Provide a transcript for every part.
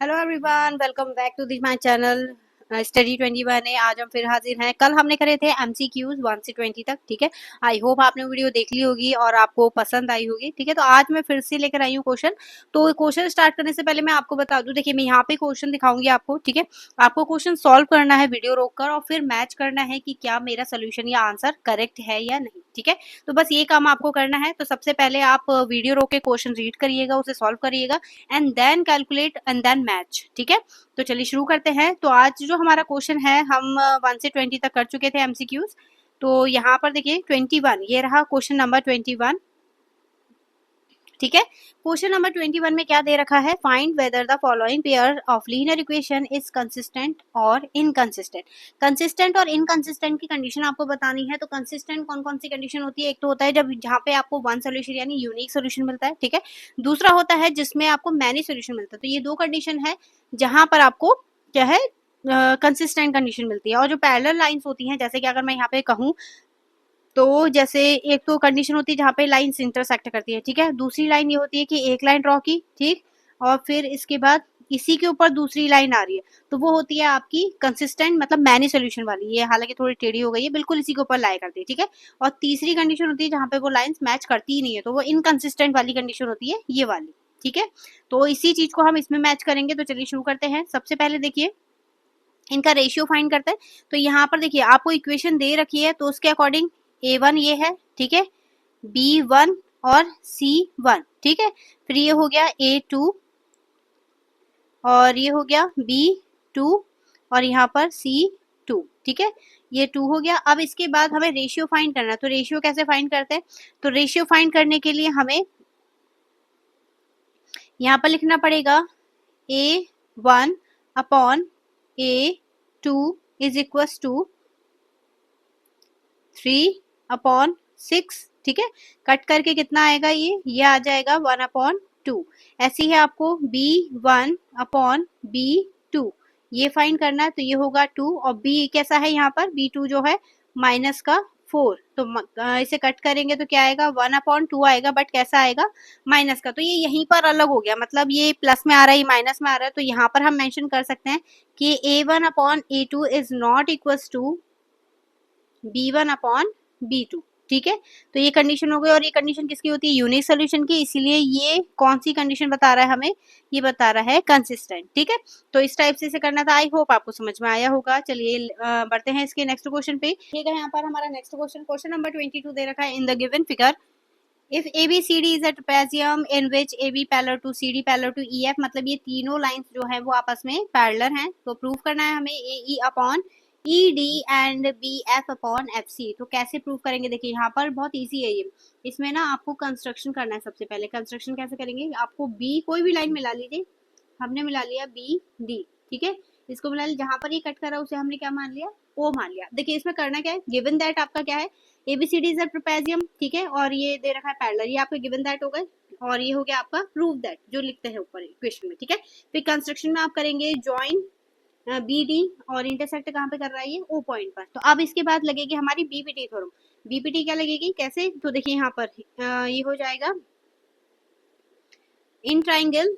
Hello everyone, welcome back to the my channel. Study 21 है। आज हम फिर हाजिर हैं। कल हमने करे थे एमसीक्यूज 1 से 20 तक। ठीक है, आई होप आपने वीडियो देख ली होगी और आपको पसंद आई होगी। ठीक है, तो आज मैं फिर से लेकर आई हूँ क्वेश्चन। तो क्वेश्चन स्टार्ट करने से पहले मैं आपको बता दूं, देखिए मैं यहाँ पे क्वेश्चन दिखाऊंगी आपको। ठीक है, आपको क्वेश्चन सॉल्व करना है वीडियो रोककर और फिर मैच करना है कि क्या मेरा सोल्यूशन या आंसर करेक्ट है या नहीं। ठीक है, तो बस ये काम आपको करना है। तो सबसे पहले आप वीडियो रोक के क्वेश्चन रीड करिएगा, उसे सॉल्व करिएगा and then calculate and then match. ठीक है, तो चलिए शुरू करते हैं। तो आज जो हमारा क्वेश्चन है, हम 1 से 20 तक कर चुके थे एमसीक्यूज। तो यहाँ पर देखिए 21, ये रहा क्वेश्चन नंबर 21। ठीक है, क्वेश्चन नंबर 21 में क्या दे रखा है, find whether the following pair of linear equation is consistent और इनकंसिस्टेंट। कंसिस्टेंट और इनकंसिस्टेंट की कंडीशन आपको बतानी है। तो कंसिस्टेंट कौन कौन सी कंडीशन होती है, एक तो होता है जब जहाँ पे आपको वन सोल्यूशन यानी यूनिक सोल्यूशन मिलता है। ठीक है, दूसरा होता है जिसमें आपको मैनी सोल्यूशन मिलता है। तो ये दो कंडीशन है जहां पर आपको क्या है, कंसिस्टेंट कंडीशन मिलती है। और जो पैरेलल लाइंस होती हैं, जैसे कि अगर मैं यहाँ पे कहूँ तो जैसे एक तो कंडीशन होती है जहाँ पे लाइन्स इंटरसेक्ट करती है। ठीक है, दूसरी लाइन ये होती है कि एक लाइन ड्रॉ की, ठीक, और फिर इसके बाद इसी के ऊपर दूसरी लाइन आ रही है, तो वो होती है आपकी कंसिस्टेंट, मतलब मैनी सोल्यूशन वाली। ये हालांकि थोड़ी टेढ़ी हो गई है, बिल्कुल इसी के ऊपर लाई करती है। ठीक है, और तीसरी कंडीशन होती है जहाँ पे वो लाइन्स मैच करती ही नहीं है, तो वो इनकंसिस्टेंट वाली कंडीशन होती है, ये वाली। ठीक है, तो इसी चीज को हम इसमें मैच करेंगे। तो चलिए शुरू करते हैं। सबसे पहले देखिए इनका रेशियो फाइंड करते हैं। तो यहाँ पर देखिए आपको इक्वेशन दे रखी है, तो उसके अकॉर्डिंग A1 ये है, ठीक है, B1 और C1। ठीक है, फिर ये हो गया A2 और ये हो गया B2 और यहाँ पर C2। ठीक है, ये 2 हो गया। अब इसके बाद हमें रेशियो फाइंड करना है। तो रेशियो कैसे फाइंड करते हैं, तो रेशियो फाइंड करने के लिए हमें यहाँ पर लिखना पड़ेगा A1 upon A2 is equal to 3/6। ठीक है, कट करके कितना आएगा, ये आ जाएगा 1/2। ऐसे ही आपको B1 अपॉन B2 ये फाइंड करना है। तो ये होगा 2 और B कैसा है यहाँ पर, B2 जो है -4। तो इसे कट करेंगे तो क्या आएगा, 1/2 आएगा, बट कैसा आएगा, माइनस का। तो ये यहीं पर अलग हो गया, मतलब ये प्लस में आ रहा है, ये माइनस में आ रहा है। तो यहाँ पर हम मेंशन कर सकते हैं कि A1 upon A2 is not equal to B1 upon B2। ठीक है, तो ये कंडीशन हो गई। और ये कंडीशन किसकी होती है, यूनिक सोल्यूशन की, इसीलिए ये कौन सी कंडीशन बता रहा है हमें, ये बता रहा है कंसिस्टेंट। ठीक है, तो इस टाइप से इसे करना था। आई होप आपको समझ में आया होगा। चलिए बढ़ते हैं इसके नेक्स्ट क्वेश्चन पे। ठीक है, यहाँ पर हमारा नेक्स्ट क्वेश्चन नंबर 22 दे रखा है। In the given figure if ABCD is a trapezium in which AB parallel to CD parallel to EF, मतलब ये तीनों लाइंस जो है वो आपस में पैरेलल हैं। तो प्रूव करना है हमें AE upon ED and BF upon FC। तो कैसे प्रूव करेंगे, देखिए यहाँ पर बहुत इजी है ये। इसमें ना आपको कंस्ट्रक्शन करना है। सबसे पहले कंस्ट्रक्शन कैसे करेंगे, आपको B कोई भी लाइन मिला लीजिए। हमने मिला लिया BD। ठीक है, इसको मिला लिया, जहां पर ये कट करा उसे हमने क्या मान लिया, O मान लिया। देखिए इसमें करना क्या है, गिवन दैट आपका क्या है, ABCD इज अ ट्रेपेजियम। ठीक है, और ये दे रखा है पैरेलल, ये आपका गिवन दैट हो गए। और ये हो गया आपका प्रूव दैट, जो लिखते हैं ऊपर इक्वेशन में। ठीक है, फिर कंस्ट्रक्शन में आप करेंगे ज्वाइन BD और इंटरसेक्ट कहाँ पे कर रहा है, ये O पॉइंट पर। तो अब इसके बाद लगेगी हमारी BPT थ्योरम। BPT क्या लगेगी, कैसे, तो देखिए यहाँ पर ये हो जाएगा इन ट्राइंगल,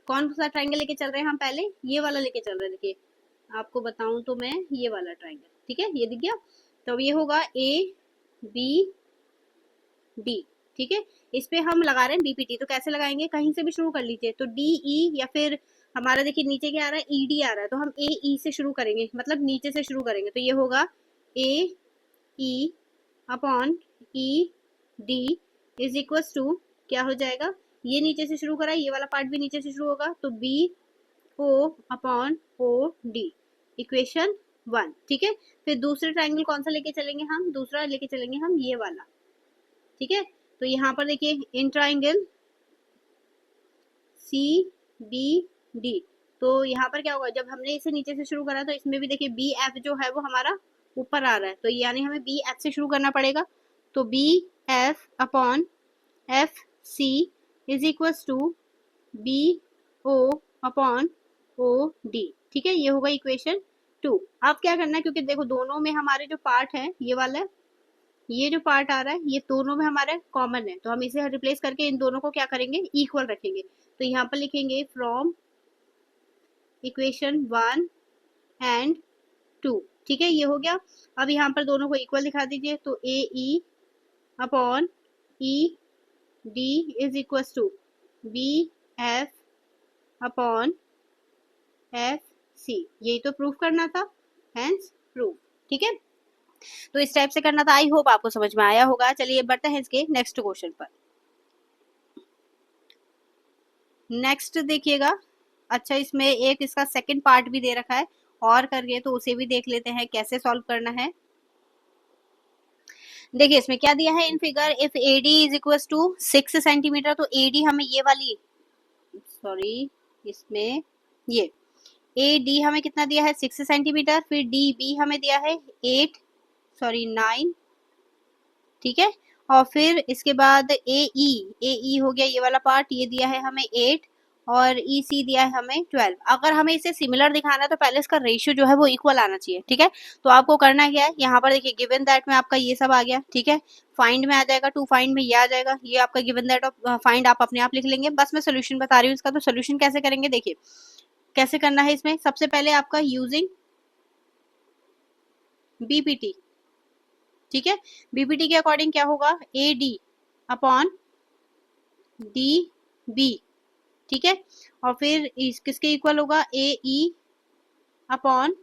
कौन सा ट्राइंगल लेके चल रहे हैं हम, पहले ये वाला लेके चल रहे हैं। देखिए आपको बताऊं तो मैं ये वाला ट्राइंगल, ठीक है, ये दिख गया। तो ये होगा ABD। ठीक है, इस पे हम लगा रहे हैं BPT। तो कैसे लगाएंगे, कहीं से भी शुरू कर लीजिए। तो DE या फिर हमारा देखिए नीचे क्या आ रहा है, ED आ रहा है, तो हम AE से शुरू करेंगे, मतलब नीचे से शुरू करेंगे। तो ये होगा AE upon ED is equal to क्या हो जाएगा, ये नीचे से शुरू करा, ये वाला पार्ट भी नीचे से शुरू होगा, तो BO अपॉन OD इक्वेशन 1। ठीक है, फिर दूसरे ट्राइंगल कौन सा लेके चलेंगे हम, दूसरा लेके चलेंगे हम ये वाला। ठीक है, तो यहाँ पर देखिए इन ट्राइंगल CBD, तो यहाँ पर क्या होगा, जब हमने इसे नीचे से शुरू करा तो इसमें भी देखिए BF जो है वो हमारा ऊपर आ रहा है, तो यानी हमें BF से शुरू करना पड़ेगा। तो BF upon FC is equal to BO upon OD। ठीक है, ये होगा इक्वेशन 2। अब क्या करना है, क्योंकि देखो दोनों में हमारे जो पार्ट है, ये वाला ये जो पार्ट आ रहा है, ये दोनों में हमारे कॉमन है, तो हम इसे रिप्लेस करके इन दोनों को क्या करेंगे, इक्वल रखेंगे। तो यहाँ पर लिखेंगे फ्रॉम इक्वेशन 1 एंड 2, ठीक है, ये हो गया। अब यहाँ पर दोनों को इक्वल दिखा दीजिए, तो A E upon E D is equal to B F upon F C, यही तो प्रूफ करना था, हेंस प्रूफ, ठीक है। तो इस टाइप से करना था। आई होप आपको समझ में आया होगा। चलिए बढ़ते हैं इसके नेक्स्ट क्वेश्चन पर। नेक्स्ट देखिएगा, अच्छा इसमें एक इसका सेकंड पार्ट भी दे रखा है और करके, तो उसे भी देख लेते हैं कैसे सॉल्व करना है। देखिए इसमें क्या दिया है in figure, if AD is equal to 6 centimetre, तो AD हमें ये वाली, सॉरी इसमें ये AD हमें कितना दिया है 6 सेंटीमीटर, फिर DB हमें दिया है 9, ठीक है, और फिर इसके बाद AE हो गया ये वाला पार्ट, ये दिया है हमें 8 और EC दिया है हमें 12। अगर हमें इसे सिमिलर दिखाना है तो पहले इसका रेशियो जो है वो इक्वल आना चाहिए, ठीक है। तो आपको करना क्या है, यहाँ पर देखिए गिवन दैट में आपका ये सब आ गया, ठीक है, फाइंड में आ जाएगा, टू फाइंड में ये आ जाएगा, ये आपका गिवन दैट ऑफ फाइंड आप अपने आप लिख लेंगे। बस मैं सोल्यूशन बता रही हूँ इसका। तो सोल्यूशन कैसे करेंगे, देखिए कैसे करना है इसमें। सबसे पहले आपका यूजिंग BPT, ठीक है, BPT के अकॉर्डिंग क्या होगा, AD अपॉन DB, ठीक है, और फिर इस किसके इक्वल होगा, AE अपॉन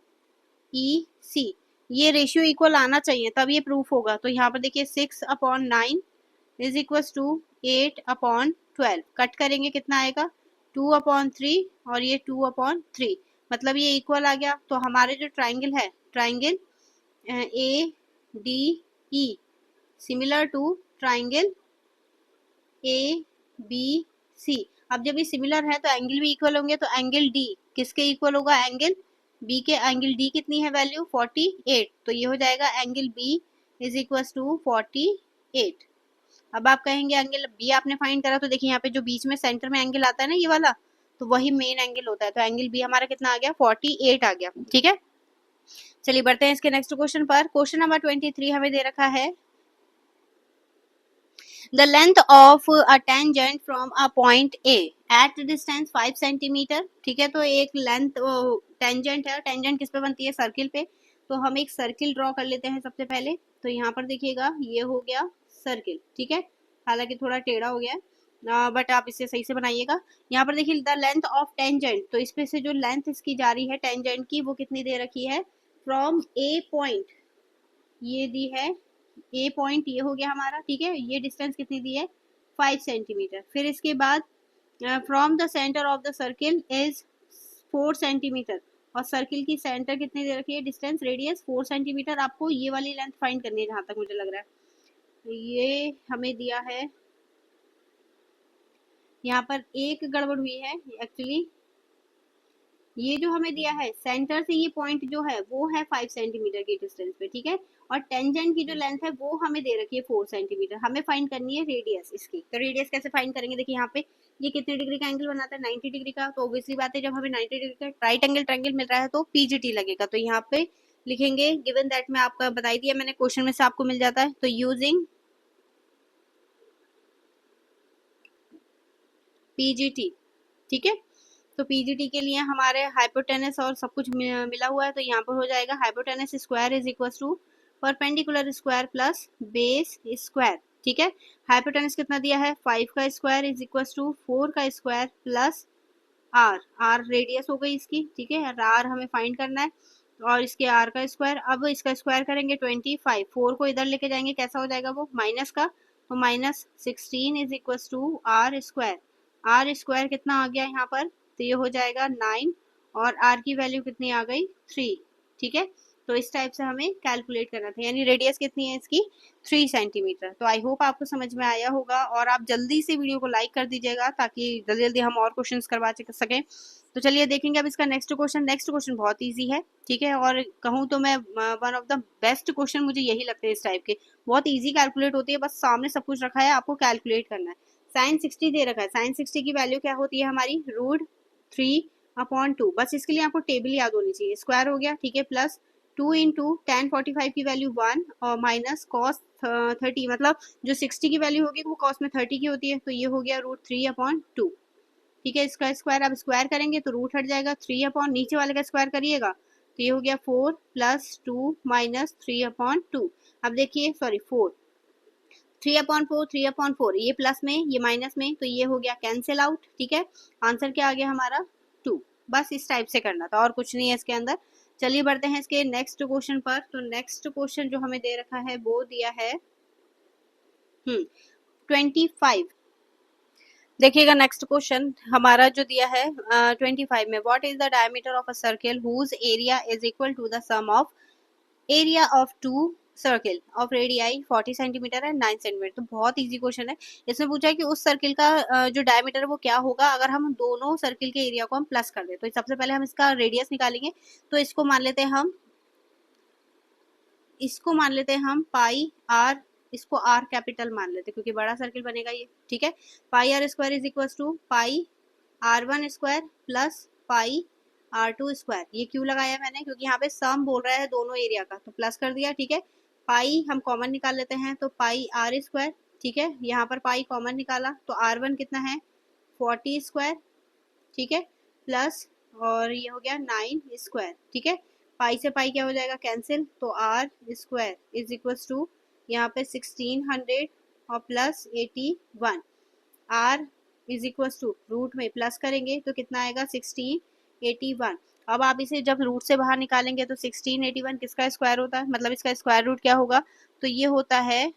EC, ये रेशियो इक्वल आना चाहिए तब ये प्रूफ होगा। तो यहाँ पर देखिए 6/9 इज इक्वल टू 8/12, कट करेंगे कितना आएगा 2/3 और ये 2/3, मतलब ये इक्वल आ गया। तो हमारे जो ट्राइंगल है, triangle ADE similar to triangle ABC। अब जब ये सिमिलर है तो एंगल भी इक्वल होंगे, तो एंगल D किसके इक्वल होगा, एंगल B के। एंगल D कितनी है वैल्यू 48, तो ये हो जाएगा angle B is equal to 48। अब आप कहेंगे एंगल B आपने फाइंड करा, तो देखिए यहाँ पे जो बीच में सेंटर में एंगल आता है ना ये वाला, तो वही मेन एंगल होता है। तो एंगल B हमारा कितना आ गया 48 आ गया, ठीक है। चलिए बढ़ते हैं इसके नेक्स्ट क्वेश्चन पर। क्वेश्चन नंबर 23 हमें दे रखा है, the length of a tangent from a point A at distance 5 centimetre, ठीक है। तो एक लेंथ टेंजेंट है, टेंजेंट किस पे बनती है, सर्किल पे। तो हम एक सर्किल ड्रॉ कर लेते हैं सबसे पहले। तो यहाँ पर देखिएगा ये हो गया सर्किल, ठीक है, हालांकि थोड़ा टेढ़ा हो गया है, बट आप इसे सही से बनाइएगा। यहाँ पर देखिए द लेंथ ऑफ टेंजेंट, तो इस पे से जो लेंथ इसकी जा रही है टेंजेंट की, वो कितनी दे रखी है, फ्रॉम A पॉइंट, ये दी है A पॉइंट, ये हो गया हमारा, ठीक है, ये डिस्टेंस कितनी दी है 5 सेंटीमीटर। फिर इसके बाद from the centre of the circle is 4 centimetre, और सर्किल की सेंटर कितनी दे रखी है, डिस्टेंस रेडियस 4 सेंटीमीटर। आपको ये वाली लेंथ फाइंड करनी है जहां तक मुझे लग रहा है। तो ये हमें दिया है, यहाँ पर एक गड़बड़ हुई है एक्चुअली, ये जो हमें दिया है सेंटर से ये पॉइंट जो है वो है 5 सेंटीमीटर की डिस्टेंस पे, ठीक है, और टेंजेंट की जो लेंथ है वो हमें दे रखी है 4 सेंटीमीटर। हमें फाइंड करनी है रेडियस इसकी। तो रेडियस कैसे फाइंड करेंगे, देखिए यहाँ पे ये कितने डिग्री का एंगल बनाता है 90 डिग्री का। तो ऑब्वियसली बात है जब हमें 90 डिग्री का राइट एंगल ट्रायंगल मिल रहा है तो PGT लगेगा। तो यहाँ पे लिखेंगे गिवन दैट में आपका बताई दिया मैंने, क्वेश्चन में से आपको मिल जाता है। तो यूजिंग PGT, ठीक है, तो PGT के लिए हमारे हाइपोटेनस और सब कुछ मिला हुआ है। तो यहाँ पर हो जाएगा hypotenuse square is equal to perpendicular square plus base square, ठीक है। हाइपोटेनस कितना दिया है 5 का स्क्वायर इज इक्वल टू 4 का स्क्वायर प्लस आर रेडियस हो गई इसकी, ठीक है, आर हमें फाइंड करना है, और इसके आर का स्क्वायर। अब इसका स्क्वायर करेंगे 25, 4 को इधर लेके जाएंगे, कैसा हो जाएगा वो माइनस का, तो -16 is equal to r square. R square कितना आ गया यहाँ पर, तो ये हो जाएगा 9, और आर की वैल्यू कितनी आ गई 3, ठीक है। तो इस टाइप से हमें कैलकुलेट करना था, यानी रेडियस कितनी है इसकी 3 सेंटीमीटर। तो आई होप आपको समझ में आया होगा, और आप जल्दी से वीडियो को लाइक कर दीजिएगा ताकि जल्दी जल्दी हम और क्वेश्चंस करवा सकें। तो चलिए देखेंगे अब इसका नेक्स्ट क्वेश्चन। नेक्स्ट क्वेश्चन बहुत ईजी है, ठीक है, और कहूँ तो मैं one of the best question मुझे यही लगते हैं इस टाइप के। बहुत ईजी कैलकुलेट होती है, बस सामने सब कुछ रखा है, आपको कैलकुलेट करना है। साइन 60 दे रखा है, साइन 60 की वैल्यू क्या होती है हमारी √3/2। बस इसके लिए आपको टेबल याद होनी चाहिए। स्क्वायर हो गया, ठीक है, प्लस 2 इंटू tan 45 की वैल्यू 1 और माइनस cos 30, मतलब जो 60 की वैल्यू होगी वो cos में 30 की होती है। तो ये हो गया √3/2, ठीक है। इसका स्क्वायर अब स्क्वायर करेंगे तो रूट हट जाएगा, 3 अपॉन नीचे वाले का स्क्वायर करिएगा तो ये हो गया 4 + 2 - 3/2। अब देखिए सॉरी 4, 3/4, 3/4, ये प्लस में ये माइनस में, तो ये हो गया कैंसिल आउट। ठीक है, आंसर क्या आ गया हमारा 2। बस इस टाइप से करना था और कुछ नहीं है इसके अंदर। चलिए बढ़ते हैं इसके नेक्स्ट क्वेश्चन पर। तो नेक्स्ट क्वेश्चन जो हमें दे रखा है वो दिया है 25। देखिएगा नेक्स्ट क्वेश्चन हमारा जो दिया है 25 में, what is the diameter of a circle whose area is equal to the sum of area of two circle of radii 40 centimetre and 9 centimetre. तो बहुत इजी क्वेश्चन है। इसमें पूछा है कि उस सर्किल का जो डायमीटर है वो क्या होगा अगर हम दोनों सर्किल के एरिया को हम प्लस कर दें। तो सबसे पहले हम इसका रेडियस निकालेंगे, तो इसको मान लेते हैं हम पाई आर, इसको आर कैपिटल मान लेते हैं क्योंकि बड़ा सर्किल बनेगा ये। ठीक है, pi are square is equal to pi R1 square plus pi R2 square. ये क्यों लगाया मैंने, क्योंकि यहाँ पे सम बोल रहा है दोनों एरिया का, तो प्लस कर दिया। ठीक है, पाई हम कॉमन निकाल लेते हैं तो पाई आर स्क्वायर। ठीक है, यहाँ पर पाई कॉमन निकाला तो R1 कितना है 40 स्क्वायर। ठीक है, प्लस और ये हो गया 9 स्क्वायर। ठीक है, पाई से पाई क्या हो जाएगा कैंसिल, तो r square is equal to यहाँ पे 1600 और plus 81। R is equal to root में प्लस करेंगे तो कितना आएगा 1681। अब आप इसे जब रूट से बाहर निकालेंगे तो 1681 किसका स्क्वायर होता है, मतलब इसका स्क्वायर रूट क्या होगा, तो ये होता है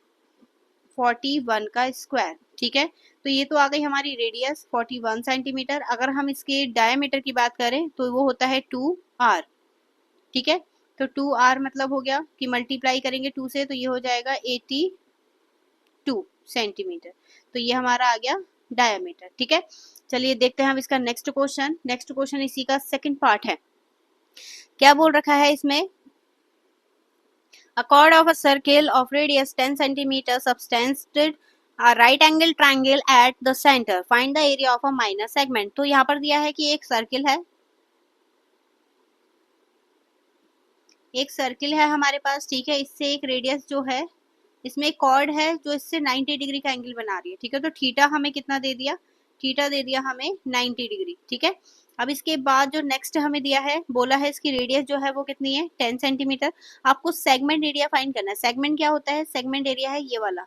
41 का स्क्वायर। ठीक है, तो ये तो आ गई हमारी रेडियस 41 सेंटीमीटर। अगर हम इसके डायमीटर की बात करें तो वो होता है 2r। ठीक है, तो 2r मतलब हो गया कि मल्टीप्लाई करेंगे 2 से तो ये हो जाएगा 82 सेंटीमीटर। तो ये हमारा आ गया डायमीटर। ठीक है, चलिए देखते हैं हम इसका नेक्स्ट क्वेश्चन। नेक्स्ट क्वेश्चन इसी का सेकंड पार्ट है। क्या बोल रखा है इसमें, a chord of a circle of radius 10 centimeter subtended a right angle triangle at the center, find the area of a minor segment। तो यहाँ पर दिया है कि एक सर्किल है हमारे पास। ठीक है, इससे एक रेडियस जो है, इसमें एक कॉर्ड है जो इससे 90 डिग्री का एंगल बना रही है। ठीक है, तो थीटा हमें कितना दे दिया, थीटा दे दिया हमें 90 डिग्री। ठीक है, अब इसके बाद जो नेक्स्ट हमें दिया है, बोला है इसकी रेडियस जो है वो कितनी है 10 सेंटीमीटर। आपको सेगमेंट एरिया फाइंड करना है। सेगमेंट क्या होता है, सेगमेंट एरिया है ये वाला।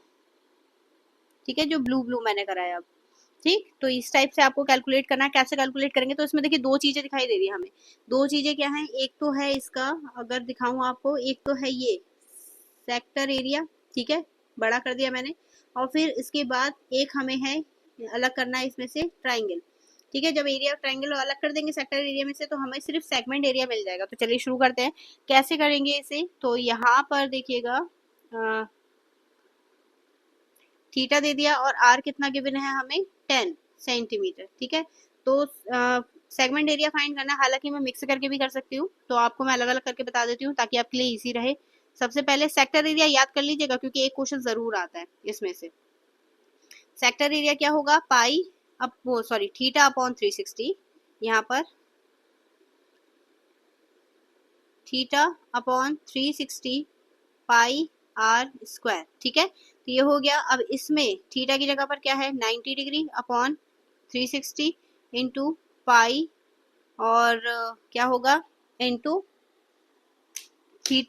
ठीक है, जो ब्लू ब्लू मैंने कराया अब। ठीक, तो इस टाइप से आपको कैलकुलेट करना है। कैसे कैलकुलेट करेंगे, तो इसमें देखिए दो चीजें दिखाई दे रही है हमें। दो चीजें क्या है, एक तो है इसका, अगर दिखाऊं आपको, एक तो है ये सेक्टर एरिया। ठीक है, बड़ा कर दिया मैंने, और फिर इसके बाद एक हमें है अलग करना है इसमें से ट्राइंगल। ठीक है, जब एरिया ट्राइंगल अलग कर देंगे सेक्टर एरिया में से तो हमें सिर्फ सेगमेंट एरिया मिल जाएगा। तो चलिए शुरू करते हैं, कैसे करेंगे इसे। तो यहाँ पर देखिएगा थीटा दे दिया और आर कितना गिवन है हमें 10 सेंटीमीटर। ठीक है, तो सेगमेंट एरिया फाइंड करना, हालांकि मैं मिक्स करके भी कर सकती हूँ, तो आपको मैं अलग अलग करके बता देती हूँ ताकि आपके लिए इजी रहे। सबसे पहले सेक्टर एरिया याद कर लीजिएगा क्योंकि एक क्वेश्चन जरूर आता है इसमें से। सेक्टर एरिया क्या होगा, पाई अब वो सॉरी थीटा अपॉन 360, यहाँ पर theta upon 360 pi are square. ठीक है, तो ये हो गया। अब इसमें थीटा की जगह पर क्या है 90 डिग्री अपॉन 360 इंटू पाई, और क्या होगा इंटू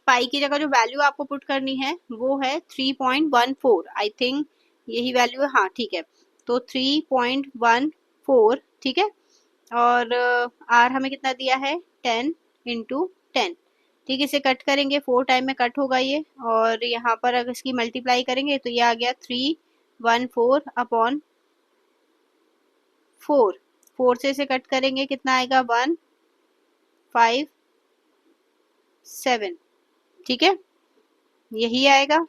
पाई की जगह जो वैल्यू आपको पुट करनी है वो है 3.14। आई थिंक यही वैल्यू है, हाँ ठीक है, तो 3.14। ठीक है, और आर हमें कितना दिया है 10 इंटू 10। ठीक है, इसे कट करेंगे 4 टाइम में कट होगा ये, और यहाँ पर अगर इसकी मल्टीप्लाई करेंगे तो ये आ गया 314 अपॉन 4। 4 से इसे कट करेंगे कितना आएगा 157। ठीक है, यही आएगा।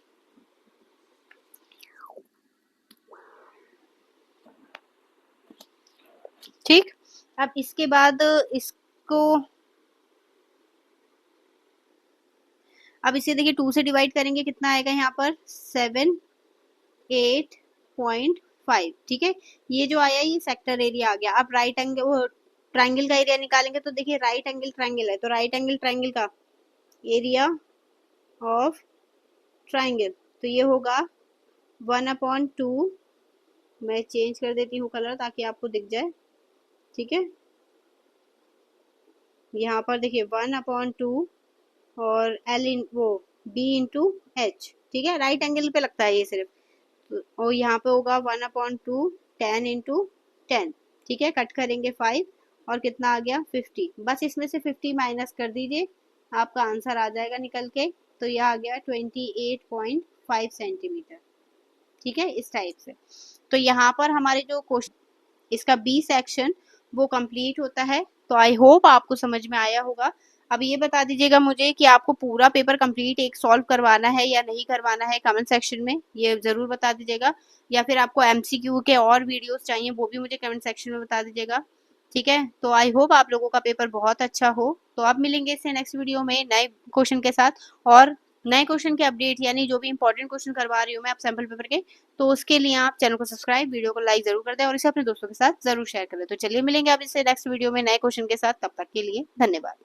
ठीक, अब इसके बाद इसको, अब इसे देखिए 2 से डिवाइड करेंगे कितना आएगा यहाँ पर 78.5। ठीक है, ये जो आया ये सेक्टर एरिया आ गया। अब राइट एंगल वो ट्राइंगल का एरिया निकालेंगे तो देखिए राइट एंगल ट्राइंगल है, तो राइट एंगल ट्राइंगल का एरिया ऑफ ट्राइंगल तो ये होगा 1/2। मैं चेंज कर देती हूँ कलर ताकि आपको दिख जाए। ठीक है, यहाँ पर देखिए 1/2 और एल इन वो बी इंटू एच, ठीक है, राइट एंगल पे लगता है ये सिर्फ। और यहाँ पे होगा 1/2 10 इंटू 10, ठीक है, कट करेंगे 5 और कितना आ गया 50, बस इसमें से 50 माइनस कर दीजिए, आपका आंसर आ जाएगा निकल के। तो यह आ गया 28.5 सेंटीमीटर, ठीक है, इस टाइप से। तो यहाँ पर हमारे जो क्वेश्चन इसका बी सेक्शन वो कंप्लीट होता है। तो आई होप आपको समझ में आया होगा। अब ये बता दीजिएगा मुझे कि आपको पूरा पेपर कंप्लीट एक सॉल्व करवाना है या नहीं करवाना है, कमेंट सेक्शन में ये जरूर बता दीजिएगा। या फिर आपको एमसीक्यू के और वीडियोस चाहिए वो भी मुझे कमेंट सेक्शन में बता दीजिएगा, ठीक है। तो आई होप आप लोगों का पेपर बहुत अच्छा हो। तो अब मिलेंगे इससे नेक्स्ट वीडियो में नए क्वेश्चन के साथ, और नए क्वेश्चन के अपडेट यानी जो भी इंपॉर्टेंट क्वेश्चन करवा रही हूँ मैं आप सैम्पल पेपर के, तो उसके लिए आप चैनल को सब्सक्राइब, वीडियो को लाइक जरूर कर दें और इसे अपने दोस्तों के साथ जरूर शेयर कर दें। तो चलिए मिलेंगे अब इससे नेक्स्ट वीडियो में नए क्वेश्चन के साथ, तब तक के लिए धन्यवाद।